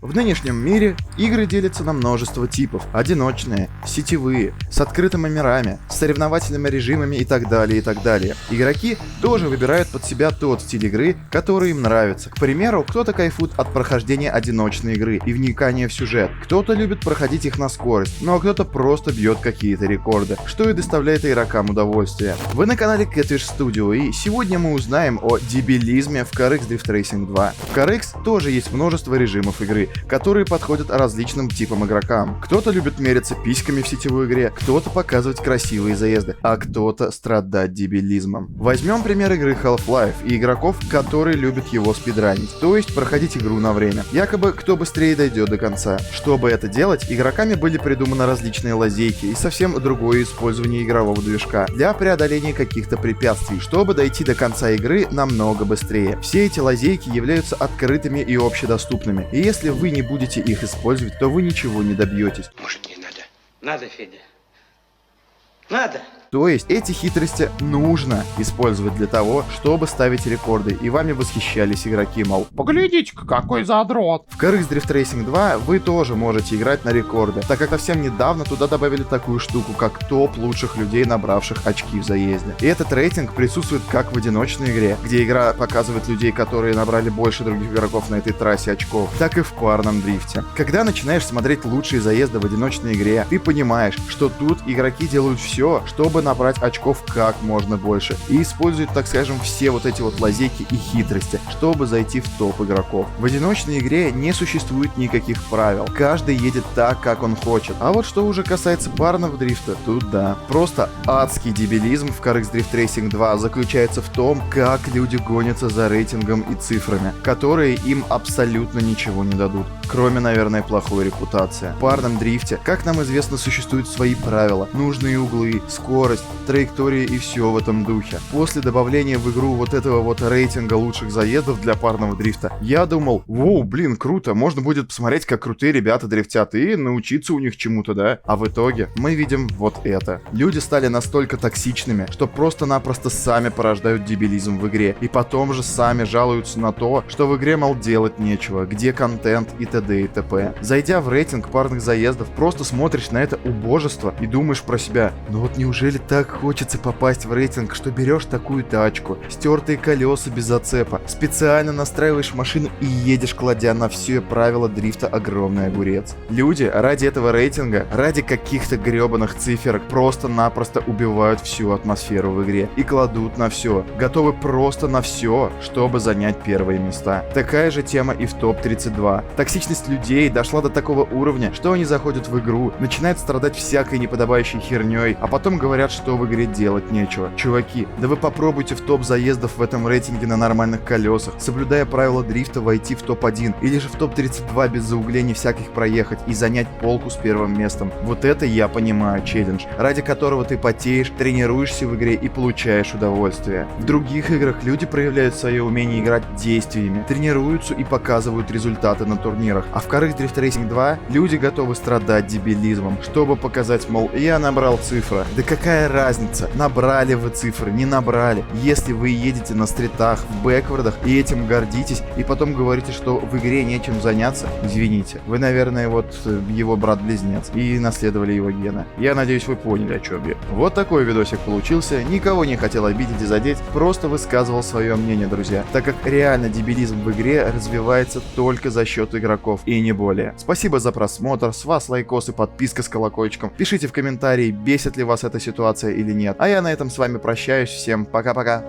В нынешнем мире игры делятся на множество типов: одиночные, сетевые, с открытыми мирами, с соревновательными режимами и так далее, и так далее. Игроки тоже выбирают под себя тот стиль игры, который им нравится. К примеру, кто-то кайфует от прохождения одиночной игры и вникания в сюжет, кто-то любит проходить их на скорость, ну а кто-то просто бьет какие-то рекорды, что и доставляет игрокам удовольствие. Вы на канале Catfish Studio, и сегодня мы узнаем о дебилизме в CarX Drift Racing 2. В CarX тоже есть множество режимов игры, которые подходят различным типам игрокам. Кто-то любит мериться письками в сетевой игре, кто-то показывать красивые заезды, а кто-то страдать дебилизмом. Возьмем пример игры Half-Life и игроков, которые любят его спидранить, то есть проходить игру на время. Якобы кто быстрее дойдет до конца. Чтобы это делать, игроками были придуманы различные лазейки и совсем другое использование игрового движка для преодоления каких-то препятствий, чтобы дойти до конца игры намного быстрее. Все эти лазейки являются открытыми и общедоступными, и если вы не будете их использовать, то вы ничего не добьетесь. Может, не надо? Надо, Федя. Надо. То есть эти хитрости нужно использовать для того, чтобы ставить рекорды, и вами восхищались игроки, мол, поглядите-ка, какой задрот. В CarX Drift Racing 2 вы тоже можете играть на рекорды, так как совсем недавно туда добавили такую штуку, как топ лучших людей, набравших очки в заезде. И этот рейтинг присутствует как в одиночной игре, где игра показывает людей, которые набрали больше других игроков на этой трассе очков, так и в парном дрифте. Когда начинаешь смотреть лучшие заезды в одиночной игре, ты понимаешь, что тут игроки делают все, чтобы набрать очков как можно больше и используют, так скажем, все вот эти вот лазейки и хитрости, чтобы зайти в топ игроков. В одиночной игре не существует никаких правил, каждый едет так, как он хочет. А вот что уже касается парного дрифта, тут да. Просто адский дебилизм в CarX Drift Racing 2 заключается в том, как люди гонятся за рейтингом и цифрами, которые им абсолютно ничего не дадут, кроме, наверное, плохой репутации. В парном дрифте, как нам известно, существуют свои правила, нужные углы, скорость, траектории и все в этом духе. После добавления в игру вот этого вот рейтинга лучших заездов для парного дрифта, я думал, воу, блин, круто, можно будет посмотреть, как крутые ребята дрифтят и научиться у них чему-то, да? А в итоге мы видим вот это. Люди стали настолько токсичными, что просто-напросто сами порождают дебилизм в игре, и потом же сами жалуются на то, что в игре, мол, делать нечего, где контент и т.д. и т.п. Зайдя в рейтинг парных заездов, просто смотришь на это убожество и думаешь про себя, ну вот неужели так хочется попасть в рейтинг, что берешь такую тачку, стертые колеса без зацепа, специально настраиваешь машину и едешь, кладя на все правила дрифта огромный огурец. Люди ради этого рейтинга, ради каких-то гребаных циферок просто-напросто убивают всю атмосферу в игре и кладут на все, готовы просто на все, чтобы занять первые места. Такая же тема и в топ-32. Токсичность людей дошла до такого уровня, что они заходят в игру, начинают страдать всякой неподобающей херней, а потом говорят, что в игре делать нечего. Чуваки, да вы попробуйте в топ заездов в этом рейтинге на нормальных колесах, соблюдая правила дрифта, войти в топ-1 или же в топ-32 без зауглений всяких проехать и занять полку с первым местом. Вот это я понимаю челлендж, ради которого ты потеешь, тренируешься в игре и получаешь удовольствие. В других играх люди проявляют свое умение играть действиями, тренируются и показывают результаты на турнирах, а в CarX Drift Racing 2 люди готовы страдать дебилизмом, чтобы показать, мол, я набрал цифры. Да какая разница, набрали вы цифры, не набрали. Если вы едете на стритах, в бэквордах и этим гордитесь, и потом говорите, что в игре нечем заняться, извините, вы, наверное, вот его брат-близнец и наследовали его гены. Я надеюсь, вы поняли, о чем я. Вот такой видосик получился, никого не хотел обидеть и задеть, просто высказывал свое мнение, друзья, так как реально дебилизм в игре развивается только за счет игроков и не более. Спасибо за просмотр, с вас лайкос и подписка с колокольчиком, пишите в комментарии, бесит ли вас эта ситуация или нет. А я на этом с вами прощаюсь, всем пока-пока.